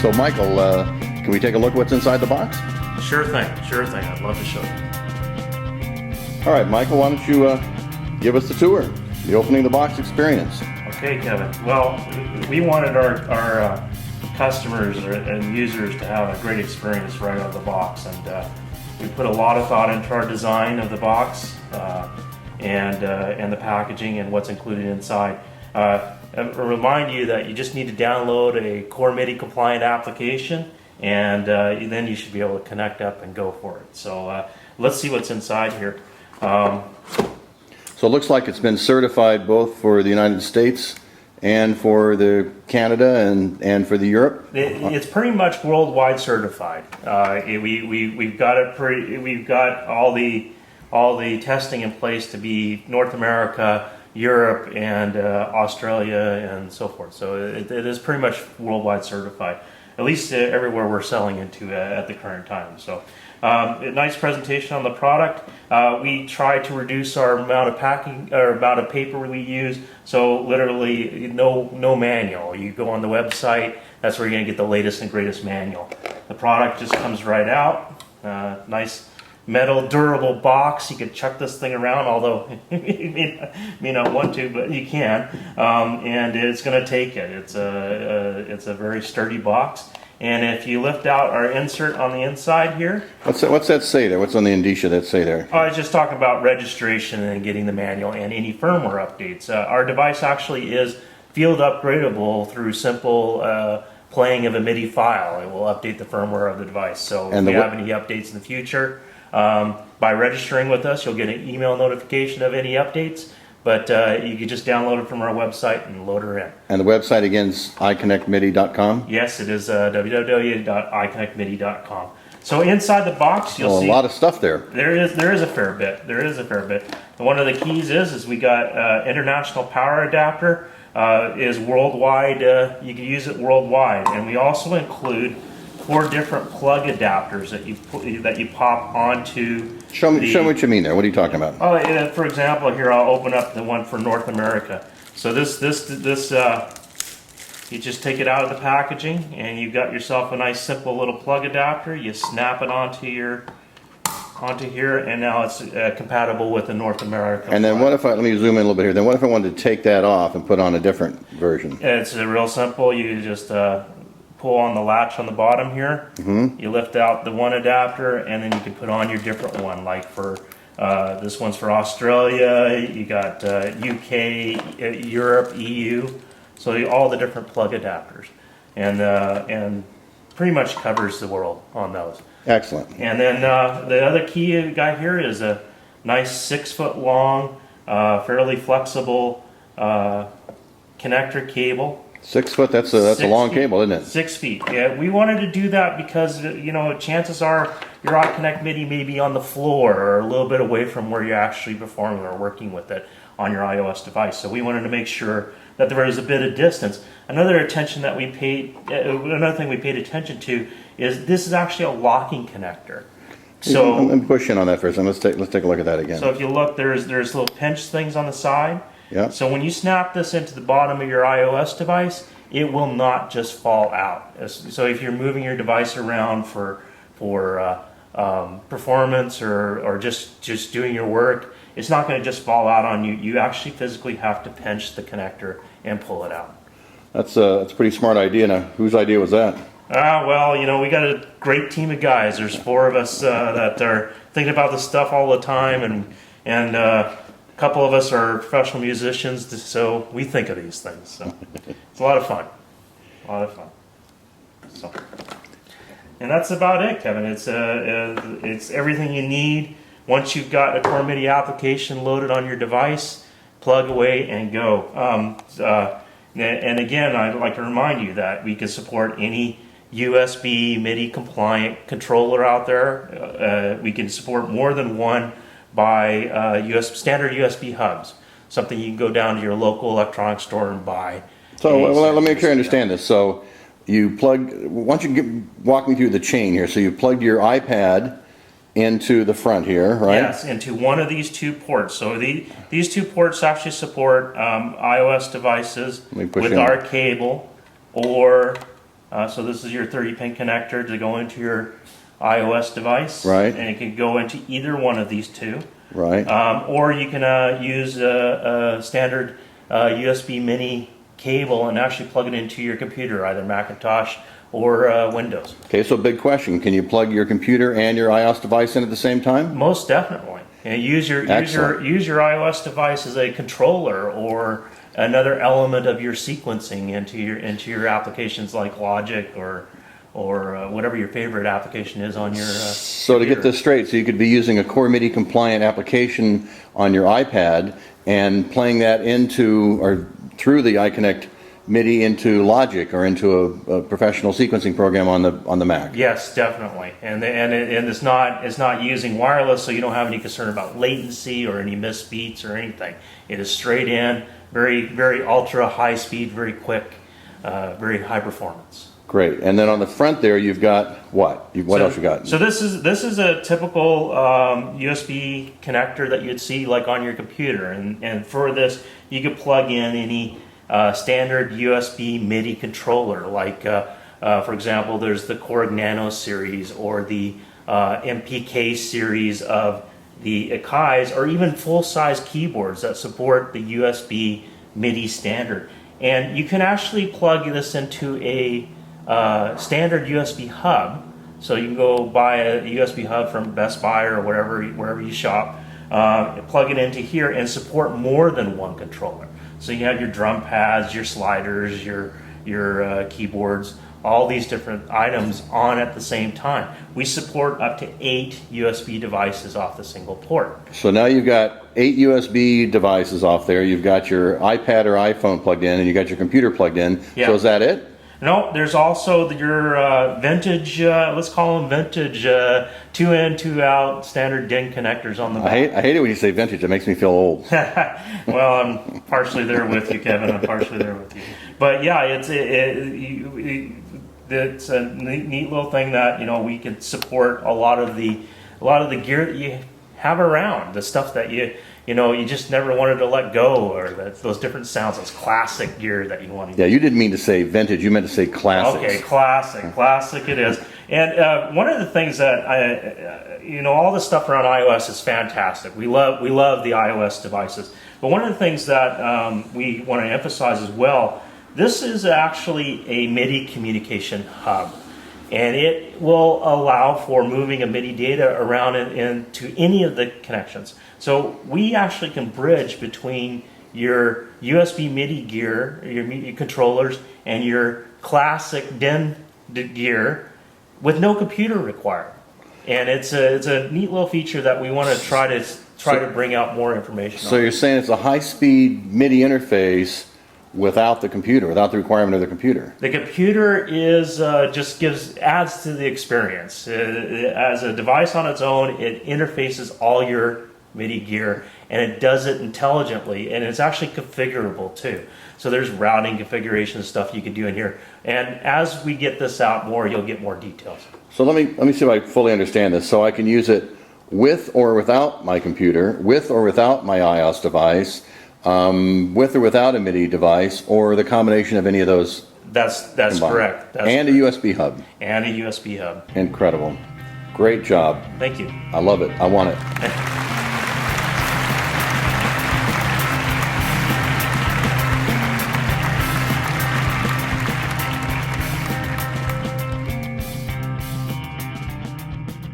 So Michael, can we take a look what's inside the box? Sure thing, I'd love to show you. All right, Michael, why don't you give us the tour, the opening the box experience. Okay, Kevin. Well, we wanted our customers and users to have a great experience right out of the box, and we put a lot of thought into our design of the box and the packaging and what's included inside. I'll remind you that you just need to download a Core MIDI compliant application, and then you should be able to connect up and go for it. So let's see what's inside here. So it looks like it's been certified both for the United States and for the Canada and for the Europe. It's pretty much worldwide certified. We've got it. We've got all the testing in place to be North America, Europe, and Australia, and so forth. So it is pretty much worldwide certified, at least everywhere we're selling into at the current time. So a nice presentation on the product. We try to reduce our amount of packing or amount of paper we use. So literally no manual. You go on the website. That's where you're going to get the latest and greatest manual. The product just comes right out. Nice metal durable box. You could chuck this thing around, although you may not want to, but you can. And it's going to take it. It's a very sturdy box. And if you lift out our insert on the inside here. What's that say there? What's on the indicia that say there? I was just talking about registration and getting the manual and any firmware updates. Our device actually is field upgradable through simple playing of a MIDI file. It will update the firmware of the device. So if you have any updates in the future, by registering with us, you'll get an email notification of any updates. But you can just download it from our website and load her in. And the website again is iConnectMIDI.com? Yes, it is www.iConnectMIDI.com. So inside the box, you'll see a lot of stuff there. There is a fair bit. And one of the keys is we got international power adapter. Is worldwide. You can use it worldwide, and we also include 4 different plug adapters that you pop onto. Show me what you mean there. What are you talking about? Oh, for example, here I'll open up the one for North America. So this you just take it out of the packaging, and you've got yourself a nice simple little plug adapter. You snap it onto here, and now it's compatible with the North America. And then what if let me zoom in a little bit here. Then what if I wanted to take that off and put on a different version? It's real simple. You just pull on the latch on the bottom here. Mm-hmm. You lift out the one adapter, and then you can put on your different one. Like for this one's for Australia. You got UK, Europe, EU. So all the different plug adapters, and pretty much covers the world on those. Excellent. And then the other key you got here is a nice 6-foot long, fairly flexible connector cable. 6 foot, that's a long cable, isn't it? 6 feet. Yeah, we wanted to do that because chances are your iConnectMIDI may be on the floor or a little bit away from where you're actually performing or working with it on your iOS device. So we wanted to make sure that there was a bit of distance. Another thing we paid attention to is this is actually a locking connector. So I'm pushing on that first. Let's take a look at that again. So if you look, there's little pinch things on the side. Yeah. So when you snap this into the bottom of your iOS device, it will not just fall out. So if you're moving your device around for performance or just doing your work, it's not going to just fall out on you. You actually physically have to pinch the connector and pull it out. That's a pretty smart idea. Now, whose idea was that? Well, we got a great team of guys. There's 4 of us that are thinking about this stuff all the time, and a couple of us are professional musicians, so we think of these things. So it's a lot of fun. So, and that's about it, Kevin. It's everything you need. Once you've got a Core MIDI application loaded on your device, plug away and go. And again, I'd like to remind you that we can support any USB MIDI compliant controller out there. We can support more than one by standard USB hubs, something you can go down to your local electronics store and buy. So let me make sure I understand this. So you plug, why don't you walk me through the chain here. So you plugged your iPad into the front here, right? Yes, into one of these 2 ports. So these 2 ports actually support iOS devices with our cable or So this is your 30-pin connector to go into your iOS device. Right. And it can go into either one of these two. Right. Or you can use a standard USB mini cable and actually plug it into your computer, either Macintosh or Windows. Okay, so big question. Can you plug your computer and your iOS device in at the same time? Most definitely. And use your iOS device as a controller or another element of your sequencing into your applications like Logic or whatever your favorite application is on your So computer. to get this straight, so you could be using a core MIDI compliant application on your iPad and playing that into or through the iConnectMIDI into Logic or into a professional sequencing program on the Mac. Yes, definitely, and it's not using wireless, so you don't have any concern about latency or any missed beats or anything. It is straight in, very ultra high speed, very quick, very high performance. Great. And then on the front there, you've got what? What else you got? So this is a typical USB connector that you'd see like on your computer, and for this you could plug in any standard USB MIDI controller, like for example, there's the Korg Nano series or the MPK series of the Akai's, or even full-size keyboards that support the USB MIDI standard. And you can actually plug this into a standard USB hub. So you can go buy a USB hub from Best Buy or wherever you shop, plug it into here and support more than one controller. So you have your drum pads, your sliders, your keyboards, all these different items on at the same time. We support up to 8 USB devices off the single port. So now you've got 8 USB devices off there. You've got your iPad or iPhone plugged in, and you got your computer plugged in. Yeah. So is that it? No, there's also your vintage, let's call them vintage, 2-in, 2-out standard DIN connectors on the back. I hate it when you say vintage. It makes me feel old. Well, I'm partially there with you, Kevin. I'm partially there with you. But yeah, it's a neat little thing that we can support a lot of the gear that you have around, the stuff that you just never wanted to let go, or those different sounds, those classic gear that you want to use. Yeah, you didn't mean to say vintage. You meant to say classic. Okay, classic it is. And one of the things that all the stuff around iOS is fantastic. We love the iOS devices. But one of the things that we want to emphasize as well, this is actually a MIDI communication hub. And it will allow for moving a MIDI data around into any of the connections. So we actually can bridge between your USB MIDI gear, your MIDI controllers, and your classic DIN gear with no computer required. And it's a neat little feature that we want to try to bring out more information on. So you're saying it's a high-speed MIDI interface without the computer, without the requirement of the computer. The computer is adds to the experience. As a device on its own, it interfaces all your MIDI gear, and it does it intelligently, and it's actually configurable too. So there's routing configuration stuff you can do in here. And as we get this out more, you'll get more details. So let me see if I fully understand this. So I can use it with or without my computer, with or without my iOS device, with or without a MIDI device, or the combination of any of those. That's combined. correct. And a USB hub. And a USB hub. Incredible. Great job. Thank you. I love it. I want it.